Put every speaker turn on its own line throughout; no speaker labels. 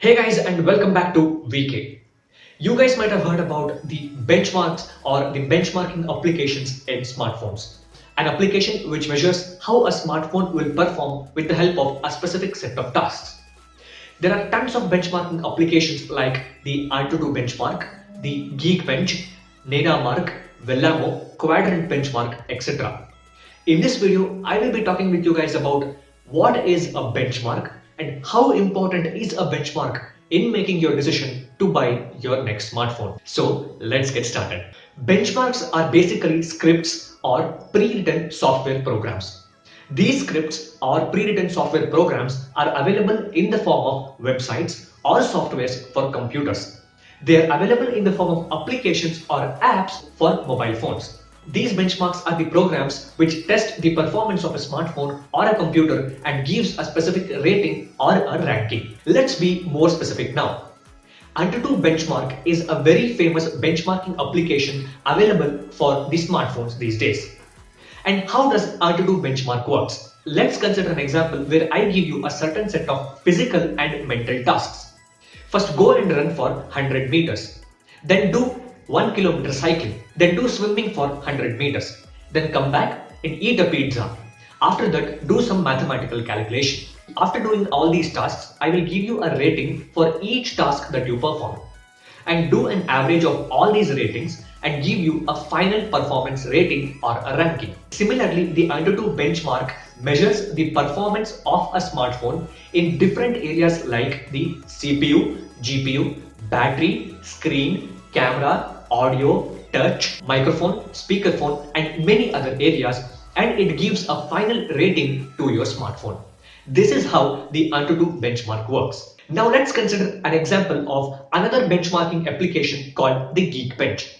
Hey guys, and welcome back to VK. You guys might have heard about the benchmarks or the benchmarking applications in smartphones. An application which measures how a smartphone will perform with the help of a specific set of tasks. There are tons of benchmarking applications like the Antutu Benchmark, the GeekBench, Mark, Vellamo, Quadrant Benchmark, etc. In this video, I will be talking with you guys about what is a benchmark and how important is a benchmark in making your decision to buy your next smartphone. So let's get started. Benchmarks are basically scripts or pre-written software programs. These scripts or pre-written software programs are available in the form of websites or softwares for computers. They are available in the form of applications or apps for mobile phones. These benchmarks are the programs which test the performance of a smartphone or a computer and gives a specific rating or a ranking. Let's be more specific now. Antutu Benchmark is a very famous benchmarking application available for the smartphones these days. And how does Antutu Benchmark works? Let's consider an example where I give you a certain set of physical and mental tasks. First, go and run for 100 meters. Then do 1 kilometer cycling, then do swimming for 100 meters, then come back and eat a pizza. After that, do some mathematical calculation. After doing all these tasks, I will give you a rating for each task that you perform and do an average of all these ratings and give you a final performance rating or a ranking. Similarly, the Antutu benchmark measures the performance of a smartphone in different areas like the CPU, GPU, battery, screen, camera, audio, touch, microphone, speakerphone, and many other areas, and it gives a final rating to your smartphone. This is how the Antutu benchmark works. Now let's consider an example of another benchmarking application called the GeekBench.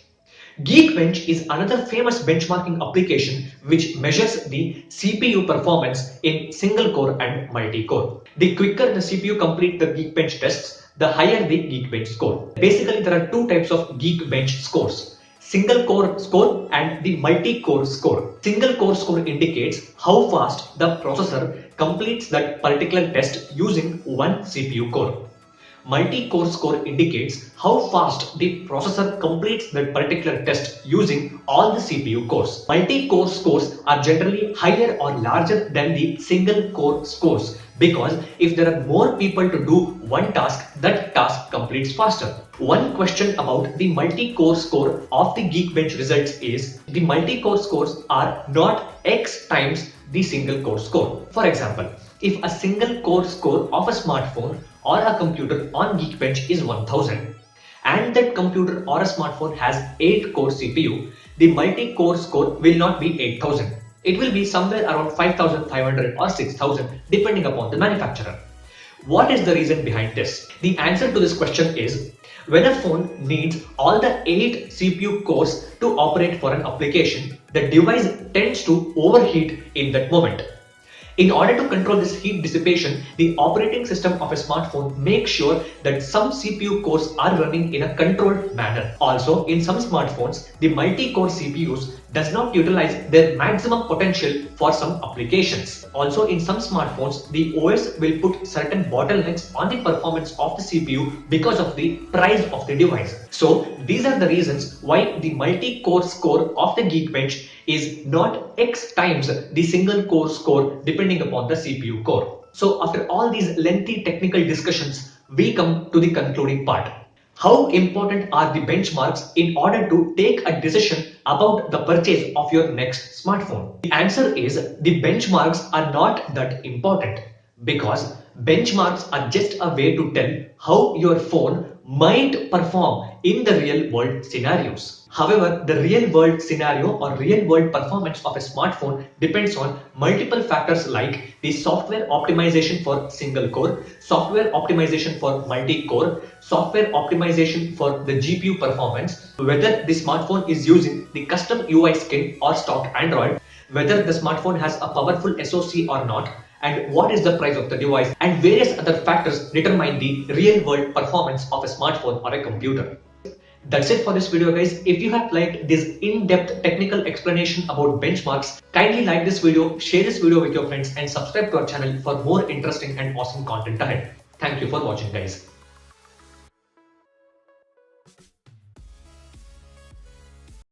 GeekBench is another famous benchmarking application which measures the CPU performance in single core and multi-core. The quicker the CPU completes the GeekBench tests, the higher the GeekBench score. Basically, there are two types of GeekBench scores: single core score and the multi-core score. Single core score indicates how fast the processor completes that particular test using one CPU core. Multi-core score indicates how fast the processor completes that particular test using all the CPU cores. Multi-core scores are generally higher or larger than the single core scores because if there are more people to do one task, that task completes faster. One question about the multi-core score of the GeekBench results is the multi-core scores are not X times the single core score. For example, if a single core score of a smartphone or a computer on GeekBench is 1000 and that computer or a smartphone has 8 core CPU, the multi-core score will not be 8000. It will be somewhere around 5500 or 6000 depending upon the manufacturer. What is the reason behind this? The answer to this question is when a phone needs all the 8 CPU cores to operate for an application, the device tends to overheat in that moment. In order to control this heat dissipation, the operating system of a smartphone makes sure that some CPU cores are running in a controlled manner. Also, in some smartphones, the multi-core CPUs does not utilize their maximum potential for some applications. Also, in some smartphones, the OS will put certain bottlenecks on the performance of the CPU because of the price of the device. So, these are the reasons why the multi-core score of the GeekBench is not X times the single core score depending upon the CPU core. So after all these lengthy technical discussions, we come to the concluding part. How important are the benchmarks in order to take a decision about the purchase of your next smartphone? The answer is the benchmarks are not that important because benchmarks are just a way to tell how your phone might perform in the real world scenarios. However, the real world scenario or real world performance of a smartphone depends on multiple factors like the software optimization for single core, software optimization for multi-core, software optimization for the GPU performance, whether the smartphone is using the custom UI skin or stock Android, whether the smartphone has a powerful SoC or not, and what is the price of the device, and various other factors determine the real world performance of a smartphone or a computer. That's it for this video, guys. If you have liked this in-depth technical explanation about benchmarks, kindly like this video, share this video with your friends and subscribe to our channel for more interesting and awesome content ahead. Thank you for watching, guys.